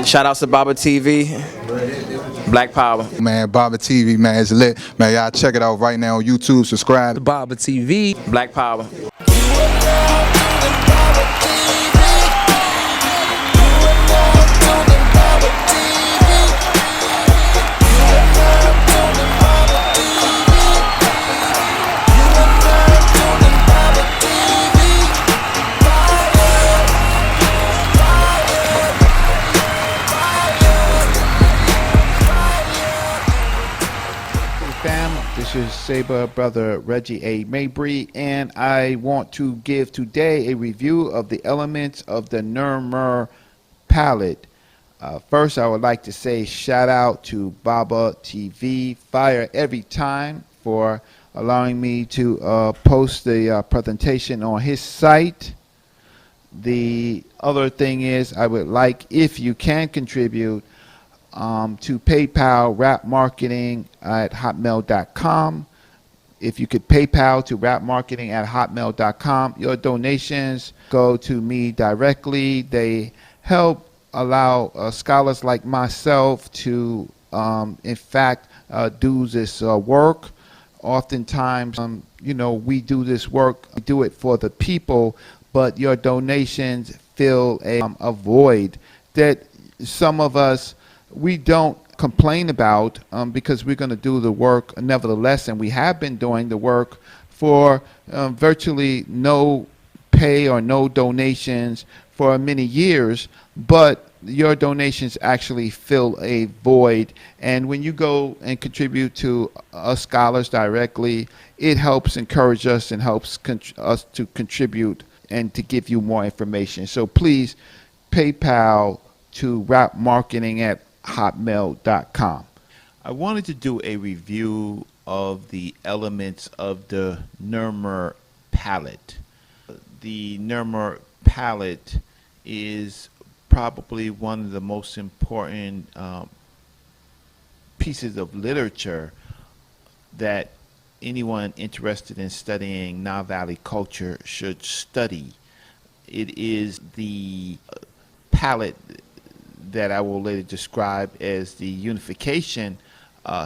Shout outs to Babatv, Black Power. Man, Babatv, man, it's lit. Man, y'all check it out right now on YouTube. Subscribe. Babatv, Black Power. This is Saber brother Reggie A. Mabry, and I want to give today a review of the elements of the Narmer palette. First, I would like to say shout out to Babatv, Fire Every Time, for allowing me to post the presentation on his site. The other thing is, I would like, if you can contribute, to PayPal rapmarketing@hotmail.com. If you could PayPal to rapmarketing@hotmail.com, your donations go to me directly. They help allow scholars like myself to, in fact, do this work. Oftentimes, we do this work, we do it for the people, but your donations fill a void that some of us, we don't complain about, because we're going to do the work nevertheless, and we have been doing the work for virtually no pay or no donations for many years, but your donations actually fill a void. And when you go and contribute to us scholars directly, it helps encourage us and helps us to contribute and to give you more information. So please, PayPal to rapmarketing@hotmail.com. I wanted to do a review of the elements of the Narmer palette. The Narmer palette is probably one of the most important pieces of literature that anyone interested in studying Nile Valley culture should study. It is the palette that I will later describe as the unification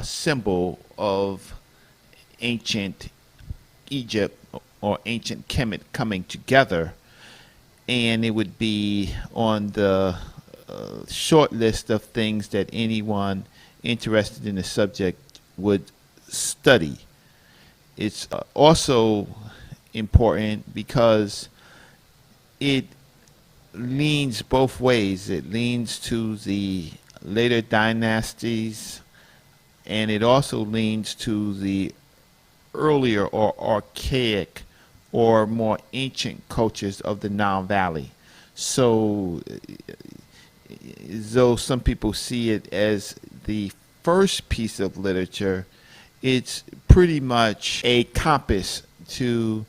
symbol of ancient Egypt or ancient Kemet coming together, and it would be on the short list of things that anyone interested in the subject would study. It's also important because it leans both ways. It leans to the later dynasties, and it also leans to the earlier or archaic or more ancient cultures of the Nile Valley. So though some people see it as the first piece of literature, it's pretty much a compass to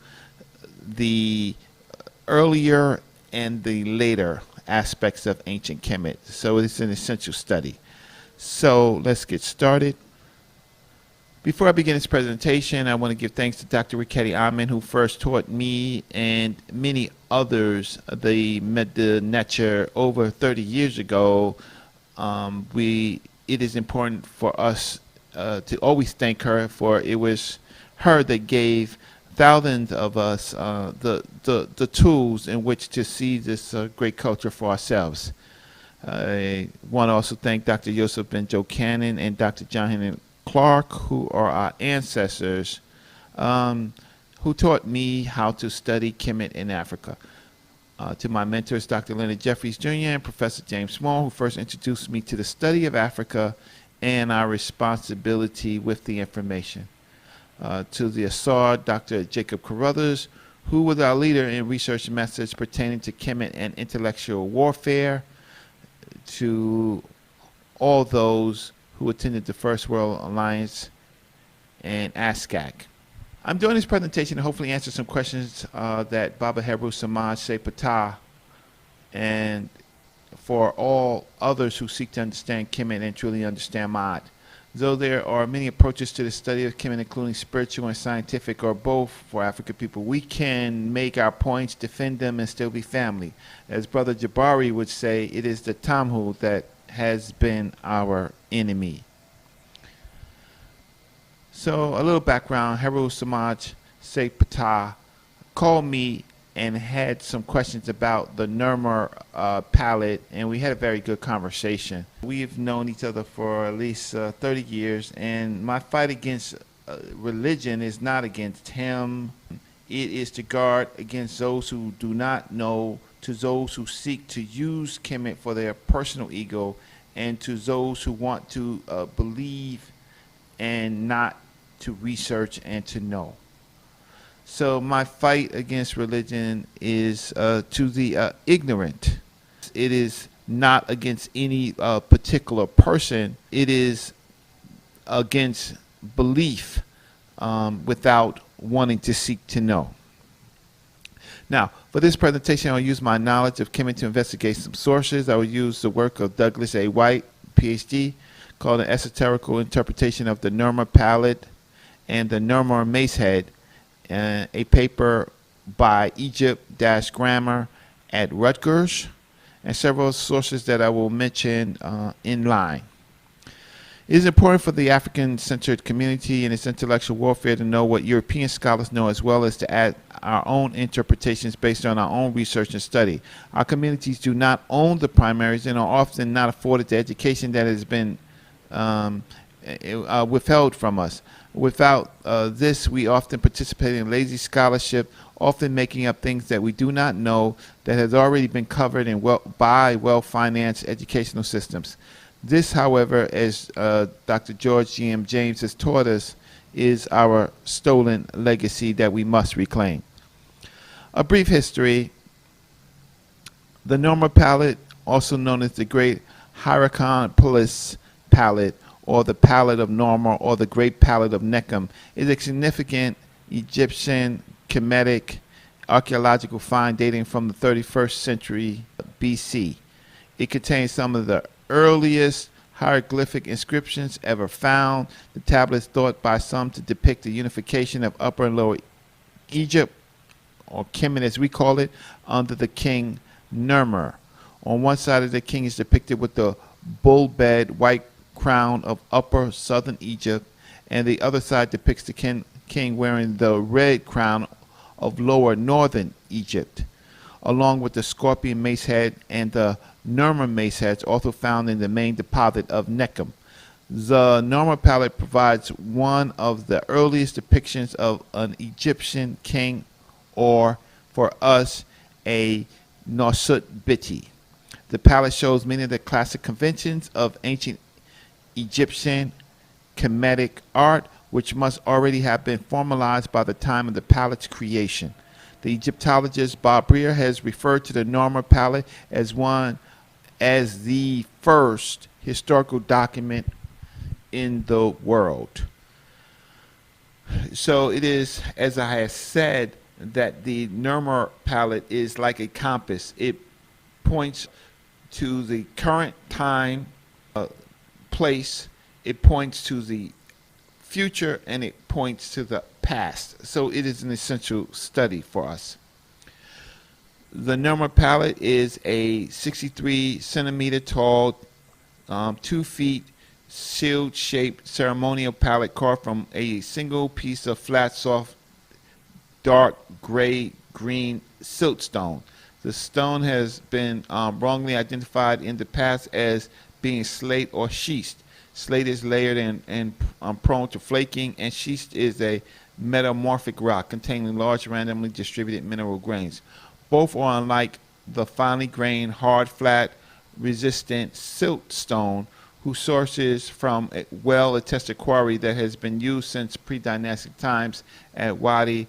the earlier and the later aspects of ancient Kemet. So it's an essential study. So let's get started. Before I begin this presentation, I want to give thanks to Dr. Riquetti Amen, who first taught me and many others the Nature over 30 years ago. It is important for us to always thank her, for it was her that gave thousands of us the tools in which to see this great culture for ourselves. I want to also thank Dr. Yosef Ben Joe Cannon and Dr. John Henry Clark, who are our ancestors, who taught me how to study Kemet in Africa. To my mentors, Dr. Leonard Jeffries Jr. and Professor James Small, who first introduced me to the study of Africa and our responsibility with the information. To the Asar, Dr. Jacob Carruthers, who was our leader in research methods pertaining to Kemet and intellectual warfare. To all those who attended the First World Alliance and ASCAC. I'm doing this presentation to hopefully answer some questions that Baba Hebrew Samaj Sepatah, and for all others who seek to understand Kemet and truly understand Ma'at. Though there are many approaches to the study of Kemet, including spiritual and scientific, or both, for African people, we can make our points, defend them, and still be family. As Brother Jabari would say, it is the Tamhu that has been our enemy. So a little background, Heru Samaj Sheikh Patah called me and had some questions about the Narmer palette, and we had a very good conversation. We've known each other for at least 30 years, and my fight against religion is not against him. It is to guard against those who do not know, to those who seek to use Kemet for their personal ego, and to those who want to believe and not to research and to know. So my fight against religion is to the ignorant. It is not against any particular person. It is against belief without wanting to seek to know. Now, for this presentation, I'll use my knowledge of Kemet to investigate some sources. I will use the work of Douglas A. White, PhD, called An Esoterical Interpretation of the Narmer Palette and the Narmer Macehead, a paper by Egypt-Grammar at Rutgers, and several sources that I will mention in line. It is important for the African-centered community and its intellectual warfare to know what European scholars know, as well as to add our own interpretations based on our own research and study. Our communities do not own the primaries and are often not afforded the education that has been withheld from us. Without this, we often participate in lazy scholarship, often making up things that we do not know that has already been covered in by well-financed educational systems. This, however, as Dr. George G.M. James has taught us, is our stolen legacy that we must reclaim. A brief history. The Narmer palette, also known as the Great Hierakonpolis palette, or the Palette of Narmer, or the Great Palette of Nekhem, is a significant Egyptian Kemetic archaeological find dating from the 31st century BC. It contains some of the earliest hieroglyphic inscriptions ever found. The tablets thought by some to depict the unification of Upper and Lower Egypt, or Kemet as we call it, under the king Narmer. On one side of the king is depicted with the bull-bed white crown of Upper Southern Egypt, and the other side depicts the king wearing the red crown of Lower Northern Egypt, along with the scorpion mace head and the Narmer mace heads also found in the main deposit of Nekhem. The Narmer palette provides one of the earliest depictions of an Egyptian king, or for us, a Nasut Biti. The palette shows many of the classic conventions of ancient Egyptian Kemetic art, which must already have been formalized by the time of the palette's creation. The Egyptologist Bob Breer has referred to the Narmer palette as the first historical document in the world. So it is, as I have said, that the Narmer palette is like a compass. It points to the current time, place, it points to the future, and it points to the past. So it is an essential study for us. The Narmer palette is a 63 centimeter tall, 2 feet shield-shaped ceremonial palette carved from a single piece of flat, soft, dark gray-green siltstone. The stone has been wrongly identified in the past as being slate or schist. Slate is layered and prone to flaking, and schist is a metamorphic rock containing large randomly distributed mineral grains. Both are unlike the finely grained, hard, flat, resistant siltstone, whose source is from a well-attested quarry that has been used since pre-dynastic times at Wadi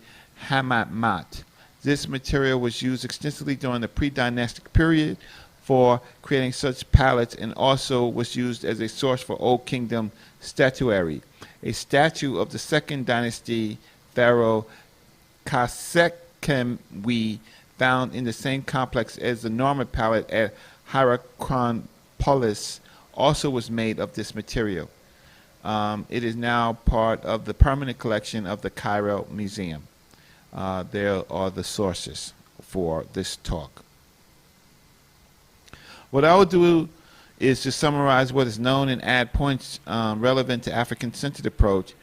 Hamamat. This material was used extensively during the pre-dynastic period for creating such palettes, and also was used as a source for Old Kingdom statuary. A statue of the Second Dynasty pharaoh Khasekhemwy, found in the same complex as the Narmer palette at Hierakonpolis, also was made of this material. It is now part of the permanent collection of the Cairo Museum. There are the sources for this talk. What I will do is to summarize what is known and add points relevant to African-centered approach.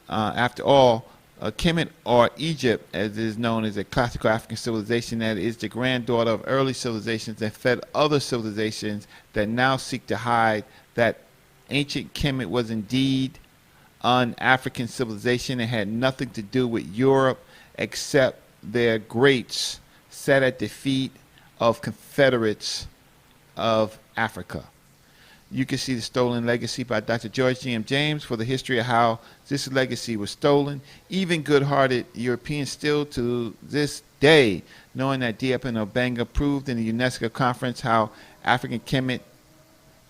After all, Kemet, or Egypt, as it is known as a classical African civilization that is the granddaughter of early civilizations that fed other civilizations that now seek to hide that ancient Kemet was indeed an African civilization and had nothing to do with Europe except their greats sat at the feet of confederates of Africa. You can see The Stolen Legacy by Dr. George G.M. James for the history of how this legacy was stolen. Even good-hearted Europeans still to this day, knowing that Diep and Obanga proved in the UNESCO conference how African Kemet,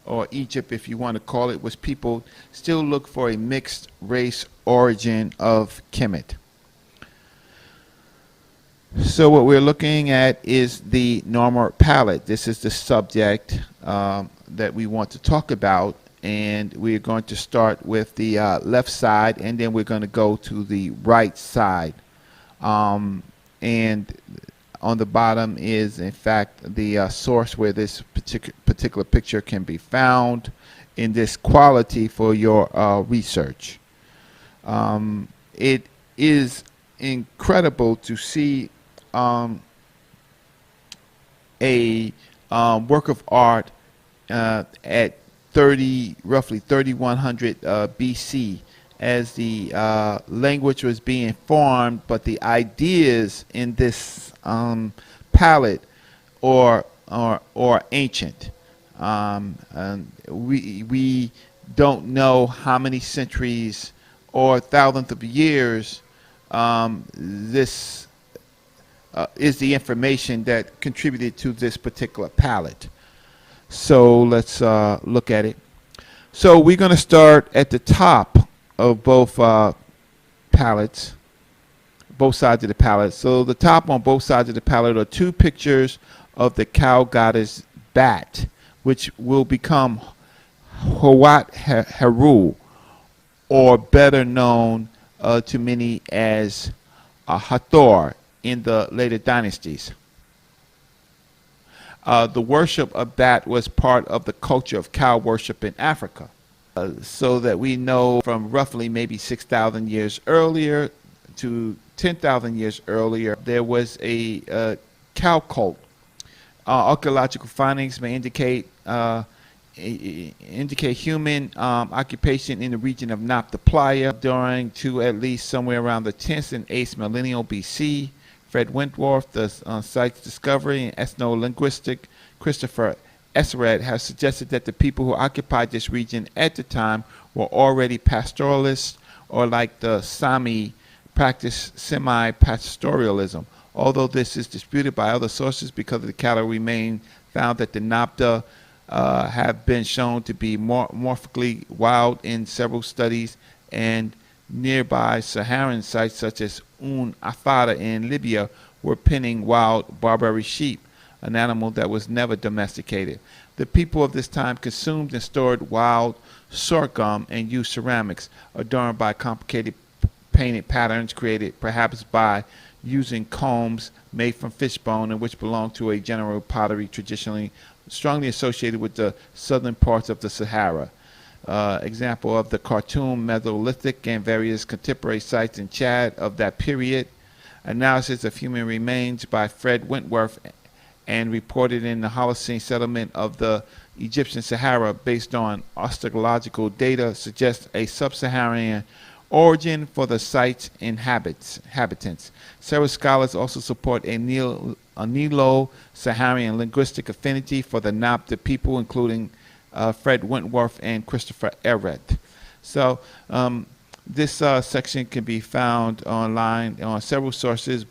or Egypt if you want to call it, was peopled, still look for a mixed race origin of Kemet. So what we're looking at is the Narmer palette. This is the subject that we want to talk about, and we're going to start with the left side, and then we're going to go to the right side. And on the bottom is, in fact, the source where this particular picture can be found in this quality for your research. It is incredible to see a work of art at roughly 3100 BC, as the language was being formed, but the ideas in this palette are ancient. And we don't know how many centuries or thousandth of years this is the information that contributed to this particular palette. So let's look at it. So we're going to start at the top of both palettes, both sides of the palette. So the top on both sides of the palette are two pictures of the cow goddess Bat, which will become Hawat Heru, or better known to many as Hathor in the later dynasties. The worship of Bat was part of the culture of cow worship in Africa. So that we know from roughly maybe 6,000 years earlier to 10,000 years earlier, there was a cow cult. Archaeological findings may indicate human occupation in the region of Nabta Playa during to at least somewhere around the 10th and 8th millennium BC. Fred Wentworth, the site's discovery, and ethno-linguistic Christopher Esseret have suggested that the people who occupied this region at the time were already pastoralists, or like the Sami practiced semi-pastoralism. Although this is disputed by other sources because of the cattle remain found that the Nabta have been shown to be morphically wild in several studies, and nearby Saharan sites such as Afada in Libya were penning wild Barbary sheep, an animal that was never domesticated. The people of this time consumed and stored wild sorghum and used ceramics adorned by complicated painted patterns created perhaps by using combs made from fish bone, and which belonged to a general pottery traditionally strongly associated with the southern parts of the Sahara. Example of the Khartoum Mesolithic and various contemporary sites in Chad of that period. Analysis of human remains by Fred Wentworth and reported in the Holocene settlement of the Egyptian Sahara based on osteological data suggests a sub-Saharan origin for the site's inhabitants. Several scholars also support a Nilo-Saharan linguistic affinity for the Nabta people, including Fred Wentworth and Christopher Esseret. So this section can be found online on several sources,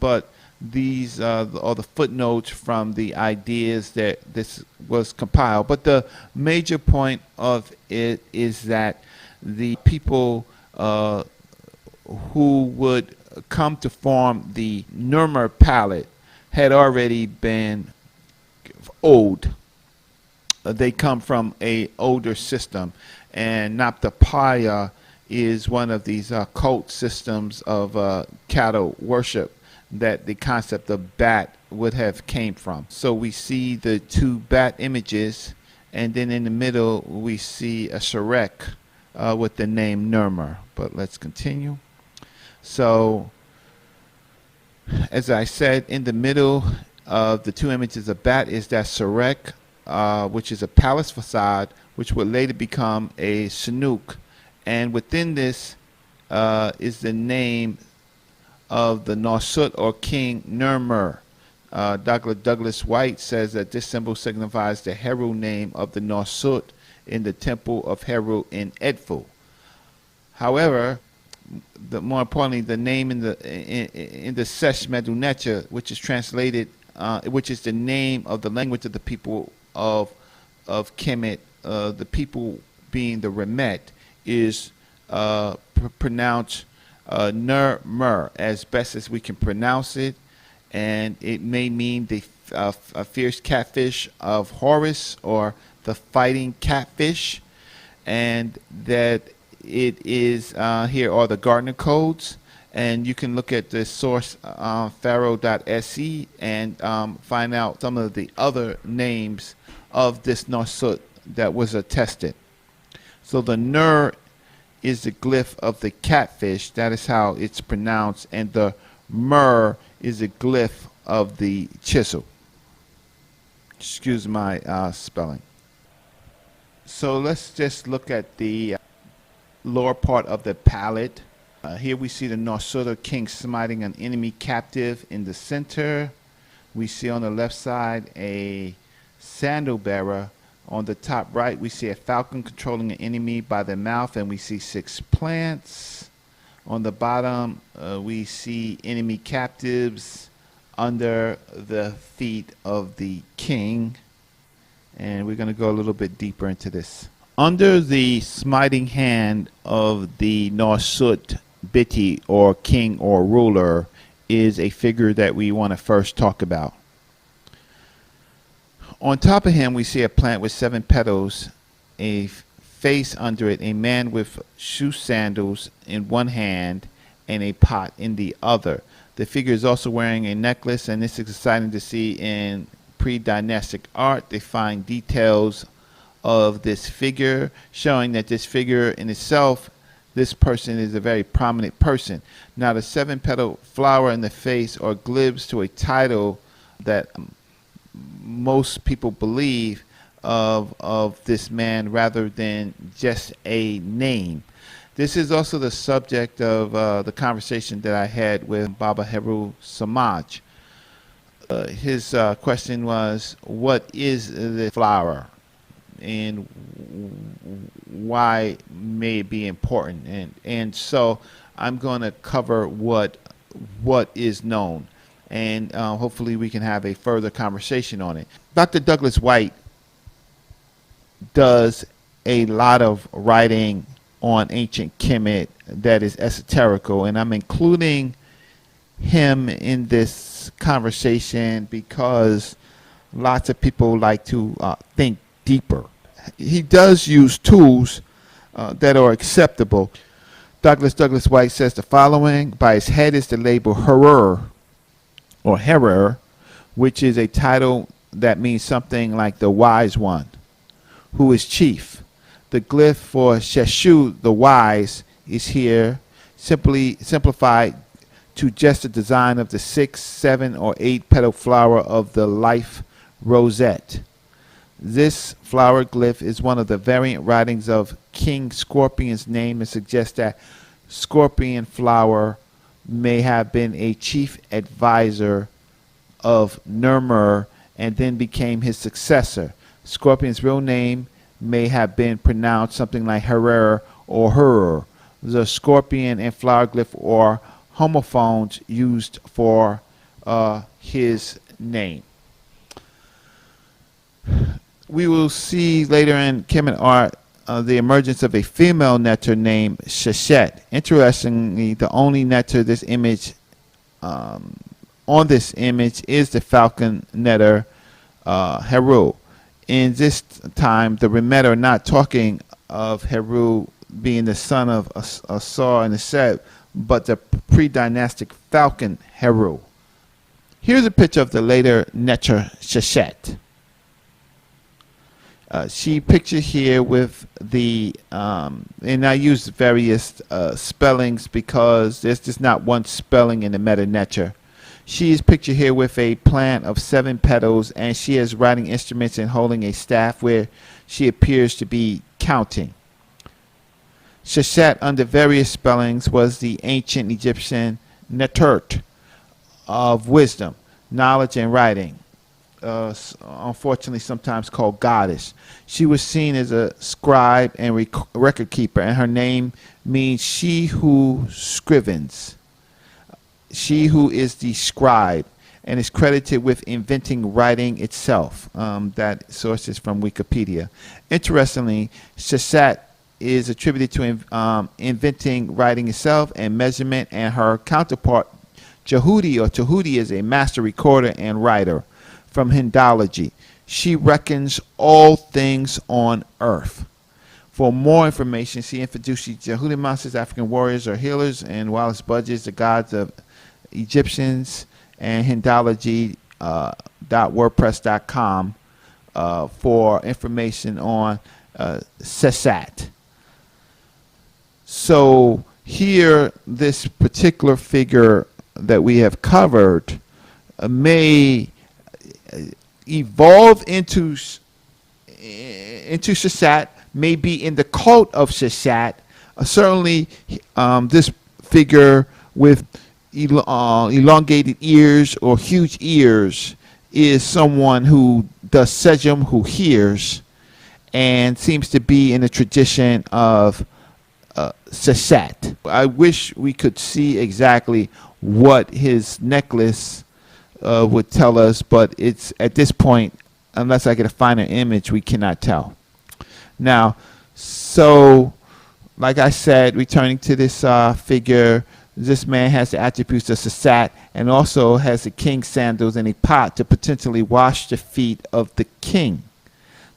but these are the footnotes from the ideas that this was compiled. But the major point of it is that the people who would come to form the Narmer palette had already been old. They come from a older system, and Nabta Playa is one of these cult systems of cattle worship that the concept of bat would have came from. So we see the two bat images, And then in the middle, we see a Shrek with the name Narmer. But let's continue. So, as I said, in the middle of the two images of bat is that Shrek, which is a palace facade, which would later become a Chinook. And within this is the name of the Norsut or King Narmer. Douglas White says that this symbol signifies the Heru name of the Norsut in the temple of Heru in Edfu. However, more importantly, the name in the Sesh Medunecha, which is translated, which is the name of the language of the people of Kemet, the people being the Remet, is pronounced Narmer as best as we can pronounce it, and it may mean the a fierce catfish of Horus or the fighting catfish, and that it is here are the Gardner codes, and you can look at the source pharaoh.se and find out some of the other names of this Norsut that was attested. So the Nur is the glyph of the catfish, that is how it's pronounced, and the Mer is a glyph of the chisel. Excuse my spelling. So let's just look at the lower part of the palette. Here we see the Norsut king smiting an enemy captive in the center. We see on the left side a sandal bearer. On the top right, we see a falcon controlling an enemy by the mouth, and we see 6 plants. On the bottom, we see enemy captives under the feet of the king. And we're going to go a little bit deeper into this. Under the smiting hand of the Norsut Biti, or king or ruler, is a figure that we want to first talk about. On top of him, we see a plant with 7 petals, a face under it, a man with shoe sandals in one hand and a pot in the other. The figure is also wearing a necklace, and this is exciting to see in pre-dynastic art. They find details of this figure, showing that this figure in itself, this person is a very prominent person. Now, the 7-petal flower in the face are glyphs to a title that most people believe of this man rather than just a name. This is also the subject of the conversation that I had with Babatv Samaj. His question was, what is the flower and why may it be important? And so I'm going to cover what is known, and hopefully we can have a further conversation on it. Dr. Douglas White does a lot of writing on ancient Kemet that is esoterical, and I'm including him in this conversation because lots of people like to think deeper. He does use tools that are acceptable. Douglas White says the following: by his head is the label Herer, or Herer, which is a title that means something like the wise one, who is chief. The glyph for Sheshu, the wise, is here simply simplified to just the design of the 6, 7, or 8 petal flower of the life rosette. This flower glyph is one of the variant writings of King Scorpion's name and suggests that Scorpion flower may have been a chief advisor of Narmer and then became his successor. Scorpion's real name may have been pronounced something like Herer or Hurur. The scorpion and flower glyph are homophones used for his name. We will see later in Kemet art the emergence of a female netter named Sheshet. Interestingly, the only netter this image on this image is the falcon netter Heru. In this time, the Remet are not talking of Heru being the son of Asar and Aseb, but the pre-dynastic falcon Heru. Here's a picture of the later netter Sheshet. She pictured here with the, and I use various spellings because there's just not one spelling in the Meta Nature. She is pictured here with a plant of 7 petals, and she is writing instruments and holding a staff where she appears to be counting. Sheshat, under various spellings, was the ancient Egyptian Netert of wisdom, knowledge, and writing. Unfortunately sometimes called goddess. She was seen as a scribe and record keeper, and her name means she who scrivens, she who is the scribe, and is credited with inventing writing itself. That source is from Wikipedia. Interestingly, Sheshat is attributed to inventing writing itself and measurement, and her counterpart Jehudi is a master recorder and writer from Hindology. She reckons all things on earth. For more information, see Introducing Jehudi monsters, African warriors or healers, and Wallace Budges, the gods of Egyptians, and Hindology.wordpress.com for information on Sheshat. So here, this particular figure that we have covered may evolve into Sheshat, may be in the cult of Sheshat. Certainly, this figure with elongated ears or huge ears is someone who does sejum, who hears, and seems to be in the tradition of Sheshat. I wish we could see exactly what his necklace would tell us, but it's at this point, unless I get a finer image, we cannot tell. Now, so like I said, returning to this figure, this man has the attributes of Sheshat and also has the king's sandals and a pot to potentially wash the feet of the king.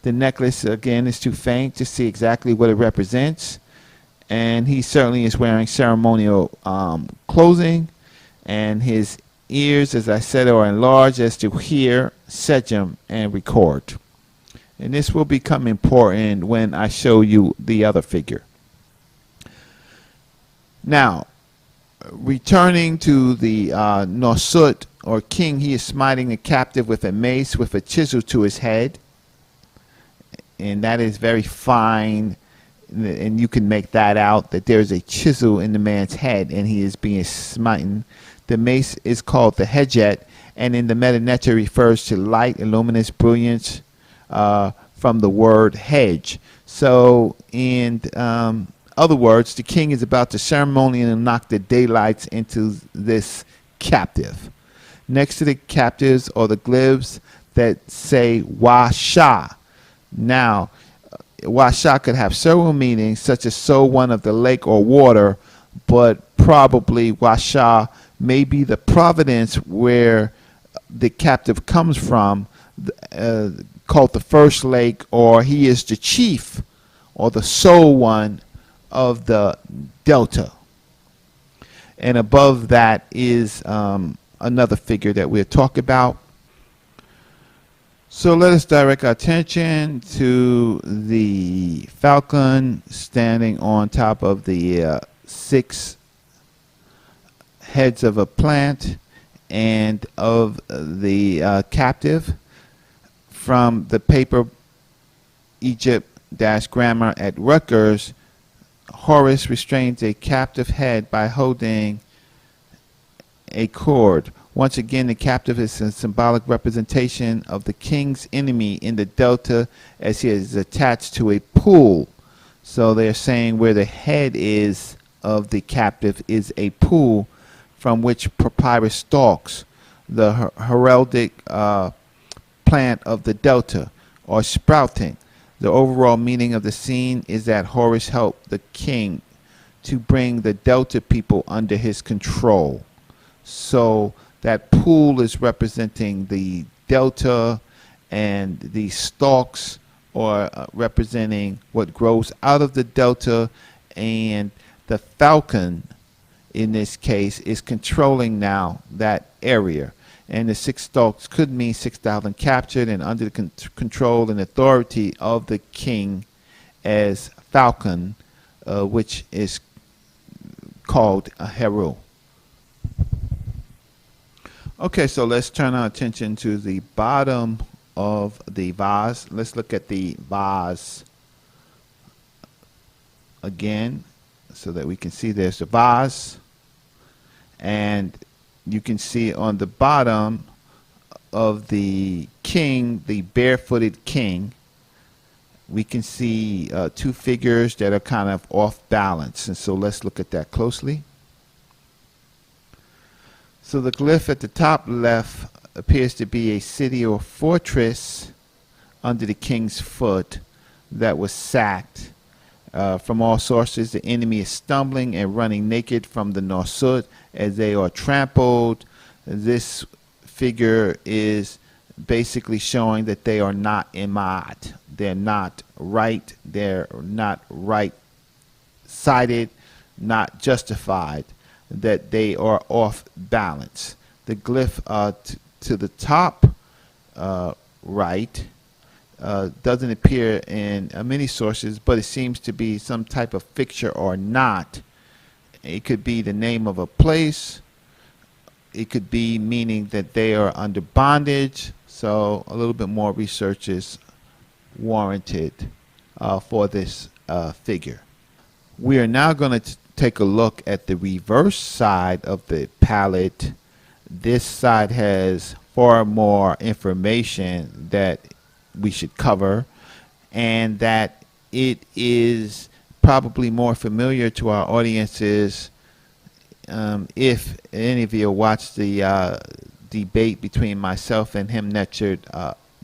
The necklace, again, is too faint to see exactly what it represents, and he certainly is wearing ceremonial clothing, and his ears, as I said, are enlarged as to hear, sejum, and record. And this will become important when I show you the other figure. Now, returning to the Nosut, or king, he is smiting a captive with a mace with a chisel to his head. And that is very fine, and you can make that out, that there is a chisel in the man's head and he is being smitten. The mace is called the Hejet, and in the Meta Nature refers to light, luminous brilliance from the word hedge. So in other words, the king is about to ceremonially knock the daylights into this captive. Next to the captives are the glyphs that say Washa. Now, Washa could have several meanings, such as so one of the lake or water, but probably Washa may be the providence where the captive comes from, called the first lake, or he is the chief or the sole one of the delta. And above that is another figure that we'll talk about. So let us direct our attention to the falcon standing on top of the 6 heads of a plant and of the captive. From the paper Egypt-Grammar at Rutgers, Horus restrains a captive head by holding a cord. Once again, the captive is a symbolic representation of the king's enemy in the delta, as he is attached to a pool. So they're saying where the head is of the captive is a pool from which papyrus stalks, the heraldic plant of the delta, or sprouting. The overall meaning of the scene is that Horus helped the king to bring the delta people under his control. So that pool is representing the delta, and the stalks are representing what grows out of the delta, and the falcon in this case is controlling now that area. And the 6 stalks could mean 6,000 captured and under the control and authority of the king as falcon, which is called a Heru. Okay, so let's turn our attention to the bottom of the vase. Let's look at the vase again so that we can see there's the vase. And you can see on the bottom of the king, the barefooted king, we can see 2 figures that are kind of off balance. And so let's look at that closely. So the glyph at the top left appears to be a city or fortress under the king's foot that was sacked. From all sources, the enemy is stumbling and running naked from the Norsut as they are trampled. This figure is basically showing that they are not imad. They're not right. They're not right-sided, not justified, that they are off balance. The glyph to the top right doesn't appear in many sources, but it seems to be some type of fixture or knot. It could be the name of a place. It could be meaning that they are under bondage. So a little bit more research is warranted for this figure. We are now going to take a look at the reverse side of the palette. This side has far more information that we should cover, and that it is probably more familiar to our audiences if any of you watched the debate between myself and him, Netchard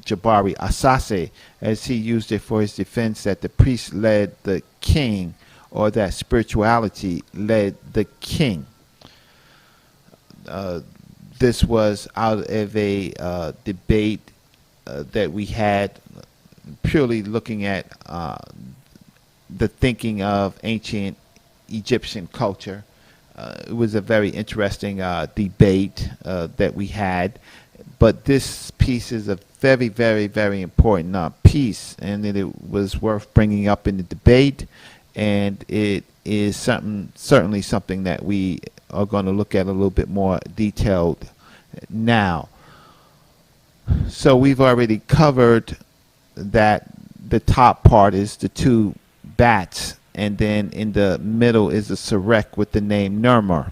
Jabari Asase, as he used it for his defense that the priest led the king, or that spirituality led the king. This was out of a debate that we had, purely looking at the thinking of ancient Egyptian culture. It was a very interesting debate that we had, but this piece is a very, very, very important piece, and it was worth bringing up in the debate, and it is certainly something that we are going to look at a little bit more detailed now. So we've already covered that the top part is the 2 bats, and then in the middle is a Sarek with the name Narmer.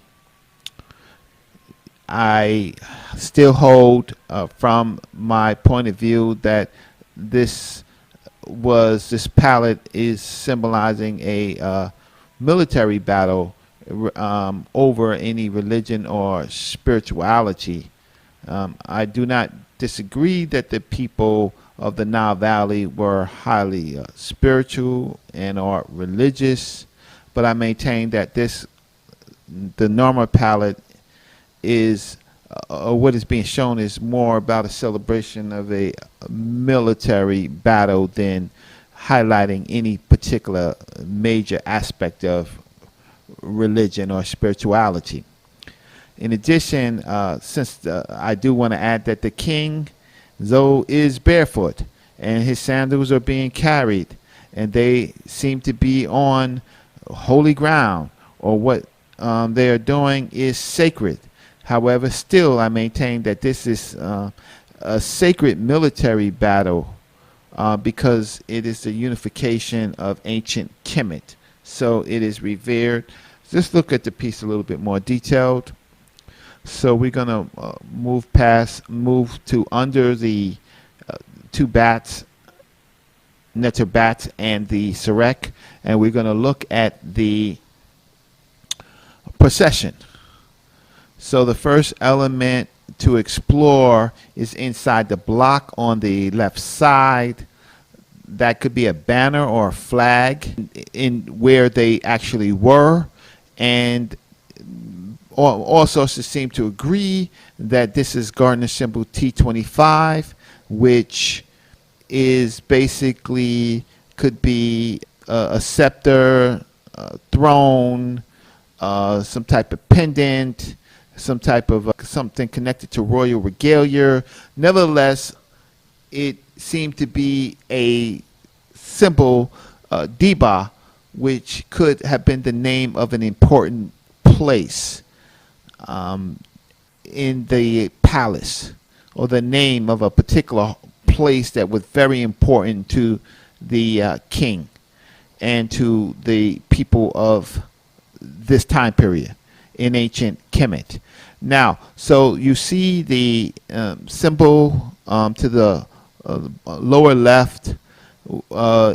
I still hold from my point of view that this palette is symbolizing a military battle over any religion or spirituality. I do not disagree that the people of the Nile Valley were highly spiritual and or religious, but I maintain that the Narmer palette is what is being shown is more about a celebration of a military battle than highlighting any particular major aspect of religion or spirituality. In addition, since I do want to add that the king, though, is barefoot and his sandals are being carried, and they seem to be on holy ground, or what they are doing is sacred. However, still I maintain that this is a sacred military battle because it is the unification of ancient Kemet. So it is revered. Just look at the piece a little bit more detailed. So we're going to move to under the 2 bats, Neter bats and the Sarek, and we're going to look at the procession. So the first element to explore is inside the block on the left side. That could be a banner or a flag in where they actually were, and all sources seem to agree that this is Gardner symbol T25, which is basically could be a scepter, a throne, some type of pendant, some type of something connected to royal regalia. Nevertheless, it seemed to be a symbol, Deba, which could have been the name of an important place in the palace, or the name of a particular place that was very important to the king and to the people of this time period in ancient Kemet. Now, so you see the symbol to the lower left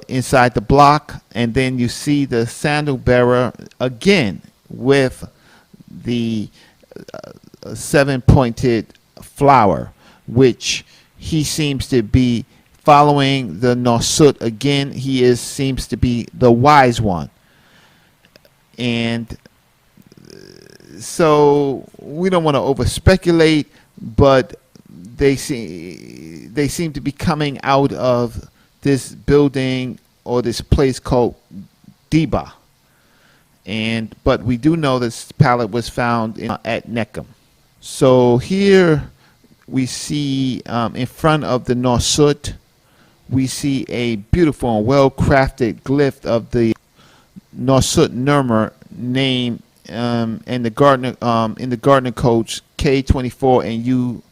inside the block, and then you see the sandal bearer again with the seven-pointed flower, which he seems to be following the Nosut again. He seems to be the wise one. And so we don't want to over speculate, but they seem to be coming out of this building or this place called Deba. But we do know this palette was found at Nechem. So here we see in front of the Nosut, we see a beautiful and well-crafted glyph of the Nosut Narmer name in the Gardner codes K24 and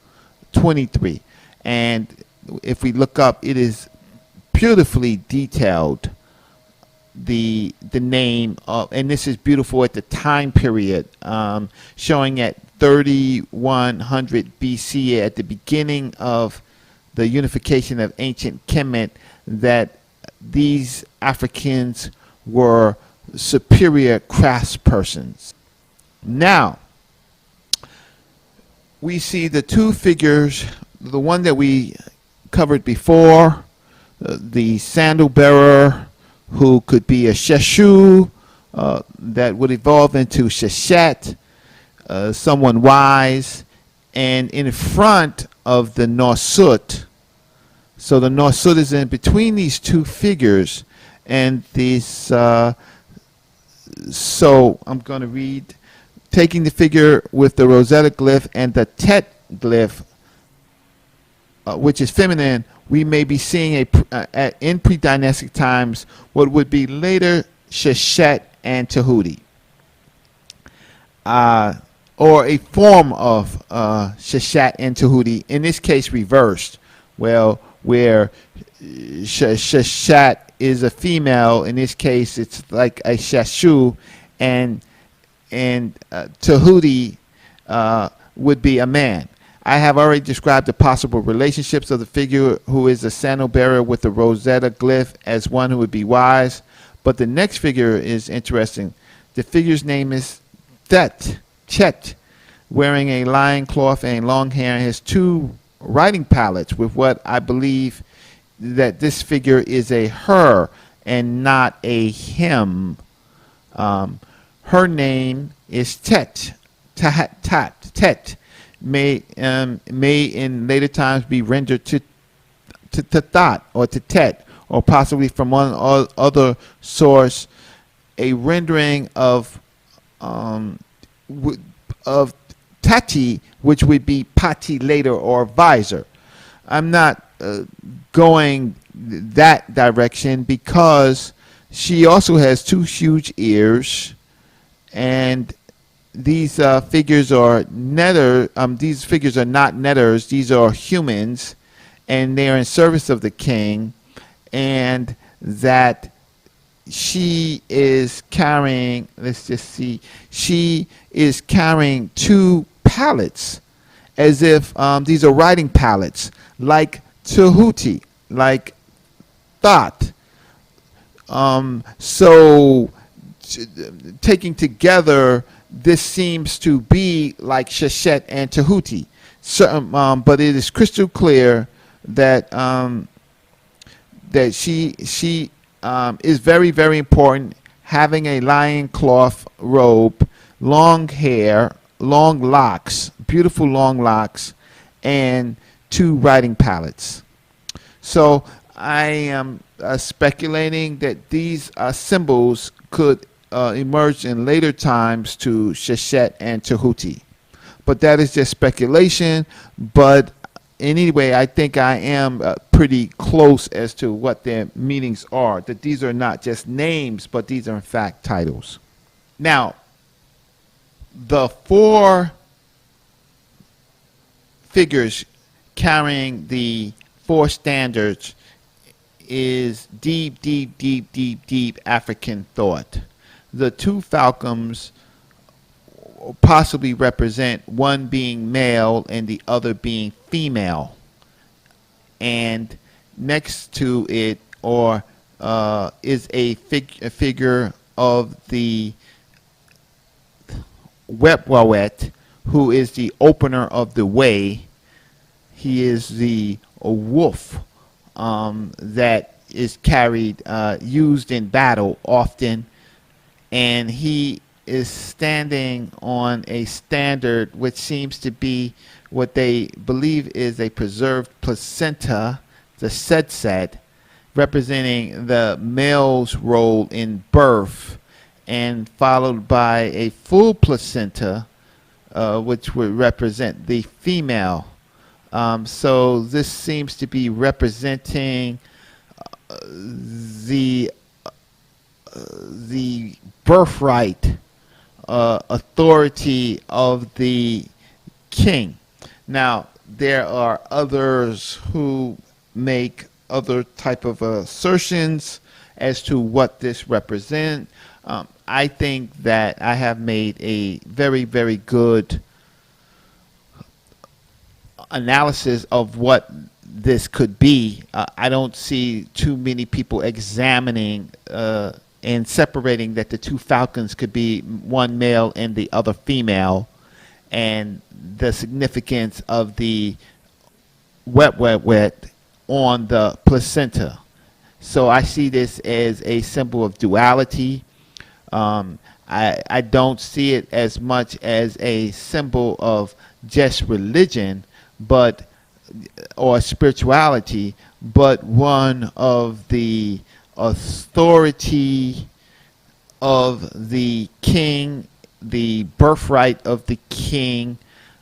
U23. And if we look up, it is beautifully detailed, the name of, and this is beautiful at the time period, showing at 3100 BC, at the beginning of the unification of ancient Kemet, that these Africans were superior craftspersons. Now, we see the two figures, the one that we covered before, the sandal bearer, who could be a Sheshu, that would evolve into Sheshet, someone wise, and in front of the Nosut. So the Nosut is in between these two figures, and these. So I'm going to read, taking the figure with the Rosetta glyph and the Tet glyph, which is feminine. We may be seeing in pre-dynastic times what would be later Sheshet and Tahuti, or a form of Sheshet and Tahuti, in this case reversed, where Sheshet is a female. In this case, it's like a Sheshu, and Tahuti would be a man. I have already described the possible relationships of the figure who is a sandal bearer with the Rosetta glyph as one who would be wise. But the next figure is interesting. The figure's name is Chet, wearing a lion cloth and long hair, and has two writing palettes with what I believe that this figure is a her and not a him. Her name is Tet. May in later times be rendered to Tat or to Tet, or possibly from one other source, a rendering of Tati, which would be Pati later, or visor. I'm not going that direction because she also has two huge ears, and these figures are netter. These figures are not netters. These are humans, and they are in service of the king, and that she is carrying. Let's just see. She is carrying two palettes, as if these are writing palettes, like Tahuti, like Thought. So taking together, this seems to be like Sheshet and Tahuti. So, but it is crystal clear that that she is very, very important, having a lion cloth robe, long hair, long locks, beautiful long locks, and two writing palettes. So I am speculating that these symbols could emerge in later times to Sheshet and Tahuti. but that is just speculation. But anyway, I think I am pretty close as to what their meanings are, that these are not just names, but these are in fact titles. Now, the four figures carrying the four standards is deep, deep, deep, deep, deep African thought. The two falcons possibly represent one being male and the other being female. And next to it is a figure of the Babatv, who is the opener of the way. He is the wolf that is carried, used in battle often, and he is standing on a standard which seems to be what they believe is a preserved placenta, the Sedset, representing the male's role in birth, and followed by a full placenta, which would represent the female. So this seems to be representing the birthright authority of the king. Now, there are others who make other type of assertions as to what this represents. I think that I have made a very, very good analysis of what this could be. I don't see too many people examining and separating that the two falcons could be one male and the other female, and the significance of the wet on the placenta. So I see this as a symbol of duality. I don't see it as much as a symbol of just religion, but or spirituality, but one of the authority of the king, the birthright of the king,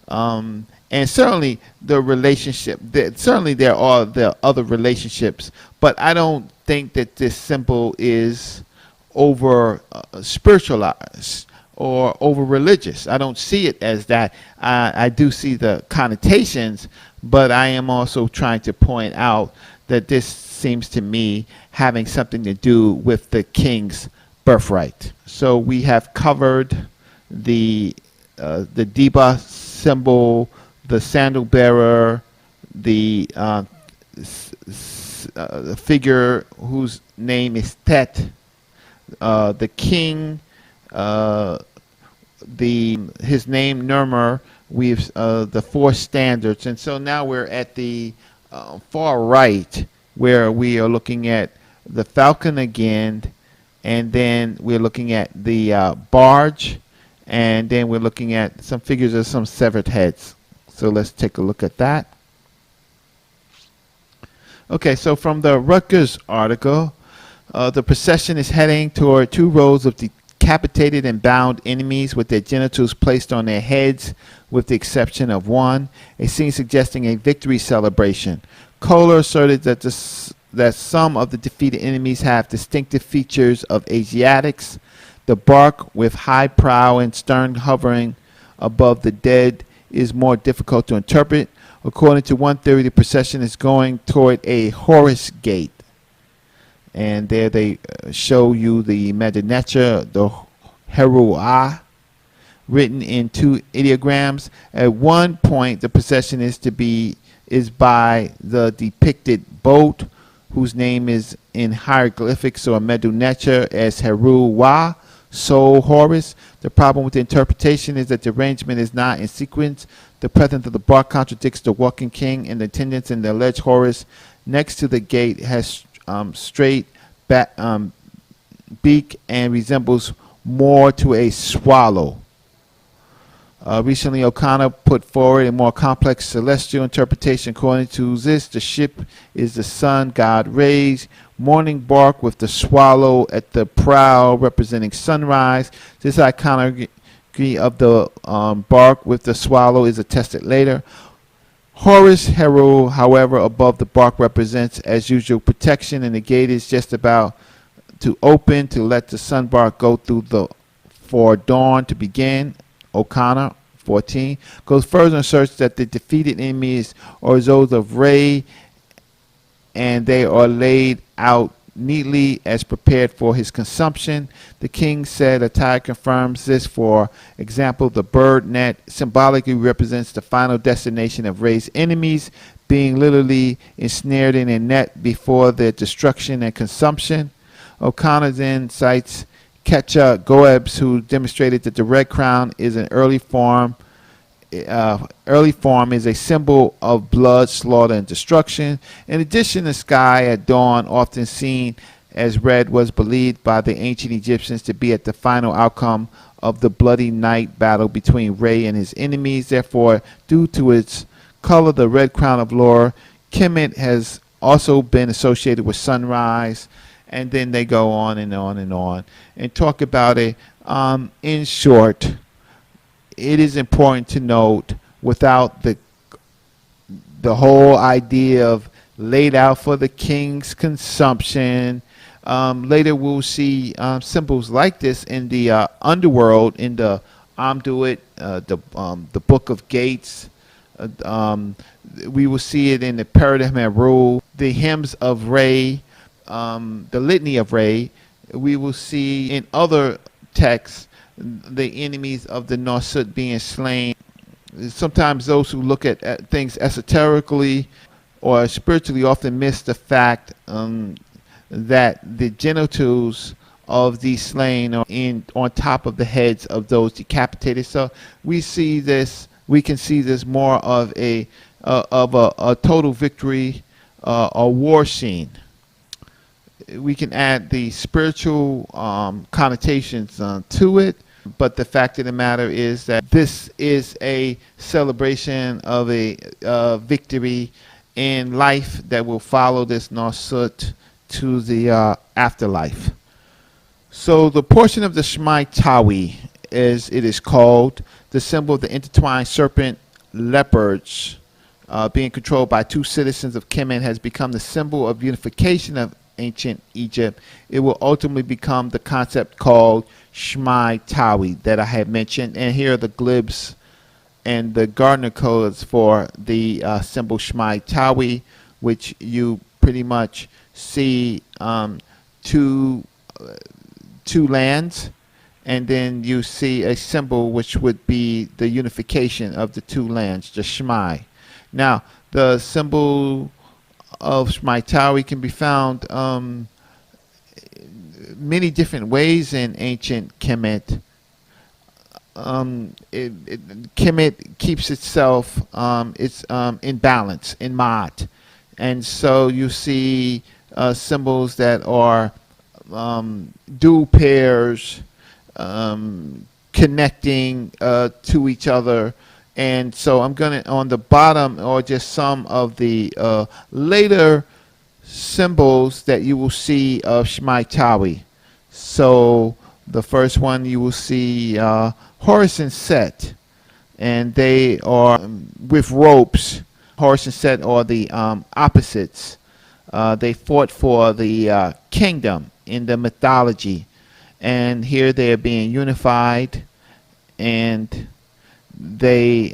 and certainly the relationship. Certainly there are the other relationships, but I don't think that this symbol is over spiritualized or over religious. I don't see it as that. I do see the connotations, but I am also trying to point out that this seems to me having something to do with the king's birthright. So we have covered the Deba symbol, the sandal bearer, the figure whose name is Tet, the king, his name Narmer. We've the four standards, and so now we're at the far right, where we are looking at the falcon again, and then we're looking at the barge, and then we're looking at some figures of some severed heads. So let's take a look at that. Okay, so from the Rutgers article, the procession is heading toward two rows of decapitated and bound enemies with their genitals placed on their heads, with the exception of one, a scene suggesting a victory celebration. Kohler asserted that some of the defeated enemies have distinctive features of Asiatics. The bark with high prow and stern hovering above the dead is more difficult to interpret. According to one theory, the procession is going toward a Horus gate. And there they show you the Medinetra, the Heruah, written in two ideograms. At one point, the procession is by the depicted boat, whose name is in hieroglyphics or Medunetra as Heruah, so Horus. The problem with the interpretation is that the arrangement is not in sequence. The presence of the bark contradicts the walking king and the attendants, and the alleged Horus next to the gate has straight beak and resembles more to a swallow. Recently, O'Connor put forward a more complex celestial interpretation. According to this, the ship is the sun god rays, morning bark with the swallow at the prow representing sunrise. This of the bark with the swallow is attested later. Horus herald, however, above the bark represents, as usual, protection, and the gate is just about to open to let the sun bark go through for dawn to begin. O'Connor 14 goes further and asserts that the defeated enemies are those of Re, and they are laid out neatly as prepared for his consumption. The king said attire confirms this. For example, the bird net symbolically represents the final destination of Re's enemies, being literally ensnared in a net before their destruction and consumption. O'Connor then cites Ketcha Goebs, who demonstrated that the red crown is an early form is a symbol of blood, slaughter, and destruction. In addition, the sky at dawn, often seen as red, was believed by the ancient Egyptians to be at the final outcome of the bloody night battle between Re and his enemies. Therefore, due to its color, the red crown of lore, Kemet has also been associated with sunrise. And then they go on and on and on and talk about it. In short, it is important to note, without the whole idea of laid out for the king's consumption, later we'll see symbols like this in the underworld, in the Amduit, the Book of Gates. We will see it in the Paradigm Rule, the hymns of Re, the litany of Re. We will see in other texts the enemies of the Norsut being slain. Sometimes those who look at things esoterically or spiritually often miss the fact that the genitals of these slain are on top of the heads of those decapitated. So we can see this more of a total victory, a war scene. We can add the spiritual connotations to it, but the fact of the matter is that this is a celebration of a victory in life that will follow this Norsut to the afterlife. So the portion of the Shmaitawi, as it is called, the symbol of the intertwined serpent leopards being controlled by two citizens of Kemet, has become the symbol of unification of ancient Egypt. It will ultimately become the concept called Shmaitawi that I have mentioned. And here are the glibs and the Gardner codes for the symbol Shmaitawi, which you pretty much see two lands, and then you see a symbol which would be the unification of the two lands, the Shmai. Now, the symbol of Shmaitawi can be found many different ways in ancient Kemet. Kemet keeps itself in balance, in Ma'at. And so you see symbols that are dual pairs connecting to each other. And so I'm going to, on the bottom, or just some of the later symbols that you will see of Shmaitawi. So the first one you will see Horus and Set, and they are with ropes. Horus and Set are the opposites. They fought for the kingdom in the mythology, and here they are being unified, and they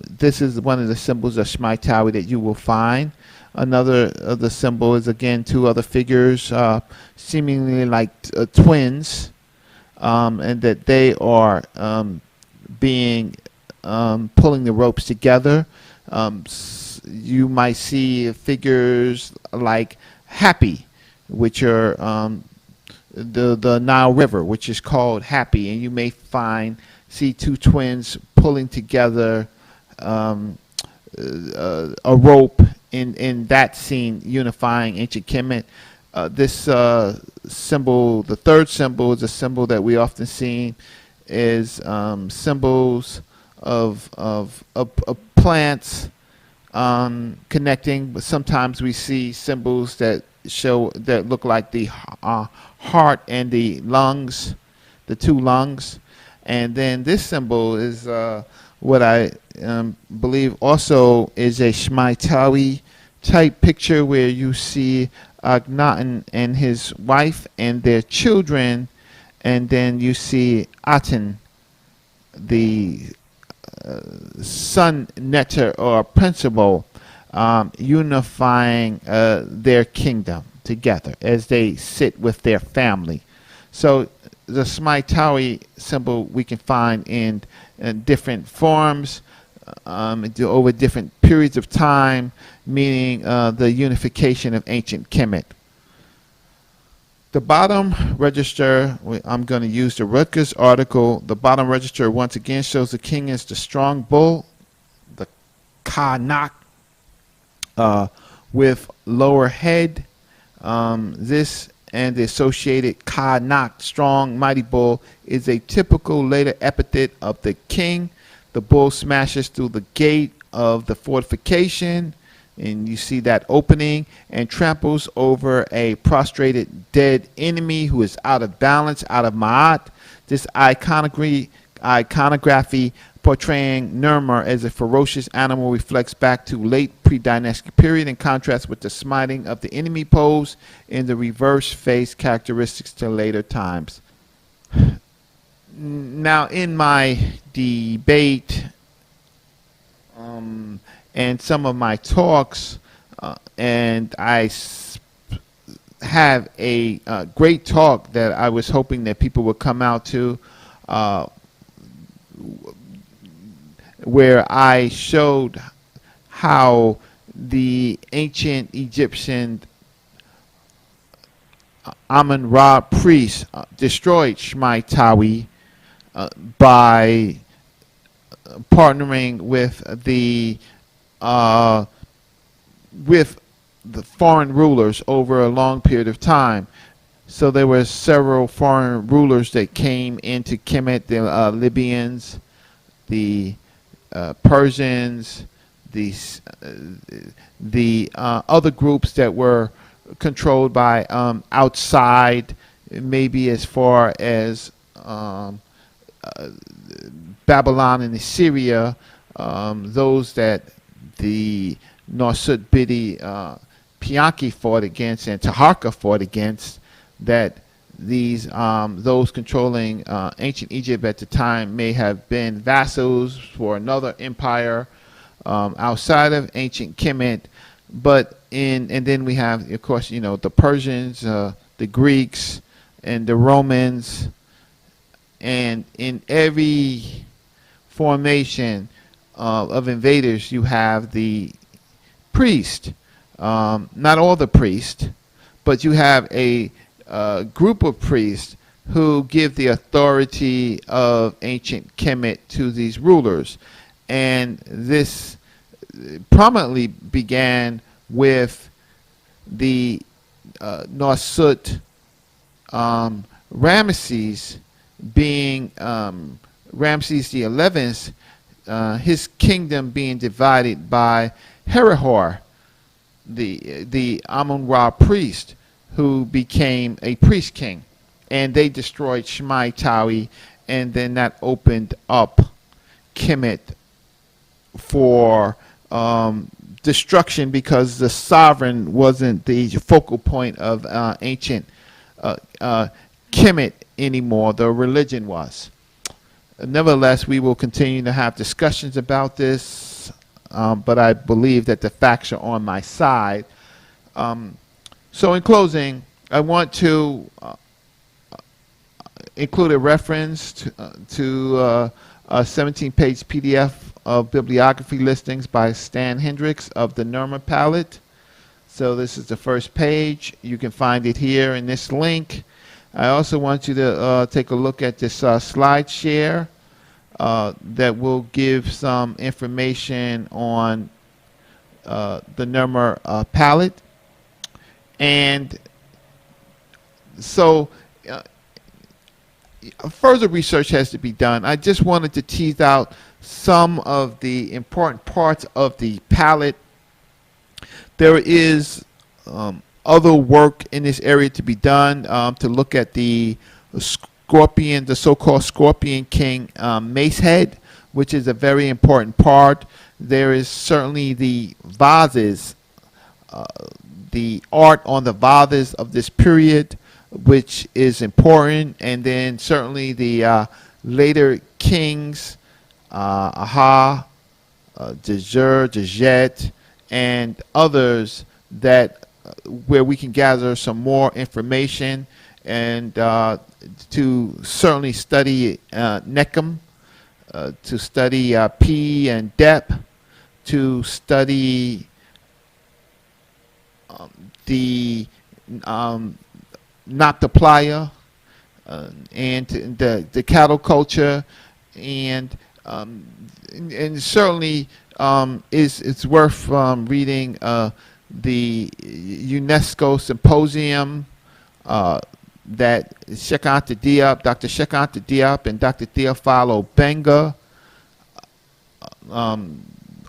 this is one of the symbols of Shmaitawi that you will find. Another of the symbol is again two other figures seemingly like twins, and that they are being pulling the ropes together. You might see figures like Happy, which are the Nile River, which is called Happy, and you may see two twins pulling together a rope in that scene, unifying ancient Kemet. This symbol, the third symbol, is a symbol that we often see is symbols of plants connecting, but sometimes we see symbols that look like the heart and the lungs, the two lungs. And then this symbol is what I believe also is a Smiting type picture, where you see Akhenaten and his wife and their children, and then you see Aten, the son netter or principal, unifying their kingdom together as they sit with their family. So the Smiting symbol we can find in different forms over different periods of time, meaning the unification of ancient Kemet. The bottom register, I'm going to use the Rutgers article. The bottom register once again shows the king as the strong bull, the Karnak, with lower head. This and the associated Karnak, strong, mighty bull, is a typical later epithet of the king. The bull smashes through the gate of the fortification, and you see that opening, and tramples over a prostrated dead enemy who is out of balance, out of ma'at. This iconography portraying Narmer as a ferocious animal reflects back to late pre-dynastic period, in contrast with the smiting of the enemy pose in the reverse face characteristics to later times. Now, in my debate and some of my talks, and I have a great talk that I was hoping that people would come out to, where I showed how the ancient Egyptian Amun-Ra priests destroyed Shmaitawi by partnering with the foreign rulers over a long period of time. So there were several foreign rulers that came into Kemet, the Libyans, the Persians, the other groups that were controlled by outside, maybe as far as Babylon and Assyria, those that the Nasut Bidi Pianki fought against and Taharka fought against, that these those controlling ancient Egypt at the time may have been vassals for another empire outside of ancient Kemet. But and then we have, of course, you know, the Persians, the Greeks, and the Romans. And in every formation of invaders, you have the priest. Not all the priests, but you have a group of priests who give the authority of ancient Kemet to these rulers. And this prominently began with the Nasut Ramesses, being Ramses the 11th, his kingdom being divided by Herihor, the Amun-Ra priest, who became a priest king, and they destroyed Shmaitawi, and then that opened up Kemet for destruction, because the sovereign wasn't the focal point of ancient Kemet anymore. The religion was. Nevertheless, we will continue to have discussions about this, but I believe that the facts are on my side. So in closing, I want to include a reference to a 17-page PDF of bibliography listings by Stan Hendricks of the Narmer Palette. So this is the first page. You can find it here in this link. I also want you to take a look at this slide share that will give some information on the Narmer Palette. And so further research has to be done. I just wanted to tease out some of the important parts of the palette. There is other work in this area to be done to look at the scorpion, the so-called Scorpion King mace head, which is a very important part. There is certainly the vases, the art on the vases of this period, which is important, and then certainly the later kings, Aha, Dejur, Dejet, and others that where we can gather some more information and to certainly study Nechem, to study P and Dep, to study the Noctoplaya, and the cattle culture, and certainly it's worth reading the UNESCO symposium that Dr. Shekanta Diop and Dr. Theophilo Benga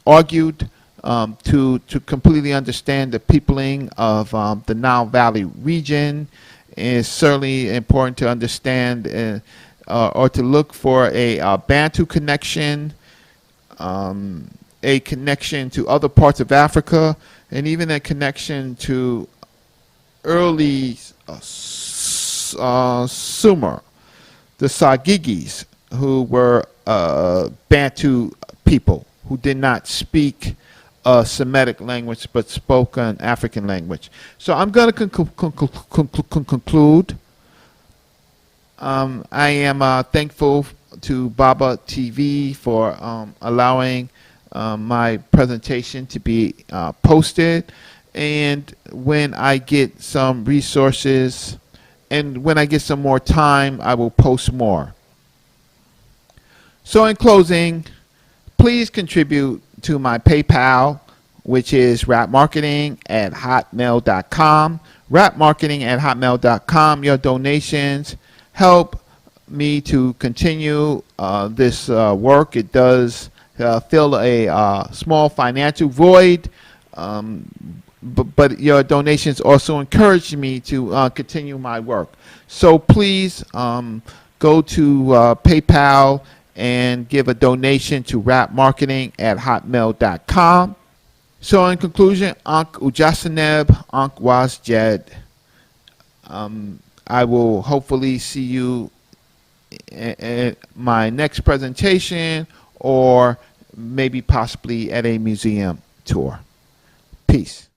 argued to completely understand the peopling of the Nile Valley region. It's certainly important to understand or to look for a Bantu connection, a connection to other parts of Africa, and even a connection to early Sumer, the Sagigis, who were Bantu people who did not speak a Semitic language but spoke an African language. So I'm going to conclude. I am thankful to Babatv for allowing my presentation to be posted, and when I get some resources and when I get some more time, I will post more. So in closing, please contribute to my PayPal, which is rapmarketing@hotmail.com. rapmarketing@hotmail.com. Your donations help me to continue this work. It does fill a small financial void, but your donations also encourage me to continue my work. So please go to PayPal and give a donation to rapmarketing@hotmail.com. So in conclusion, Ankh Ujasaneb, Ankh Wasjed. I will hopefully see you at my next presentation, or maybe possibly at a museum tour. Peace.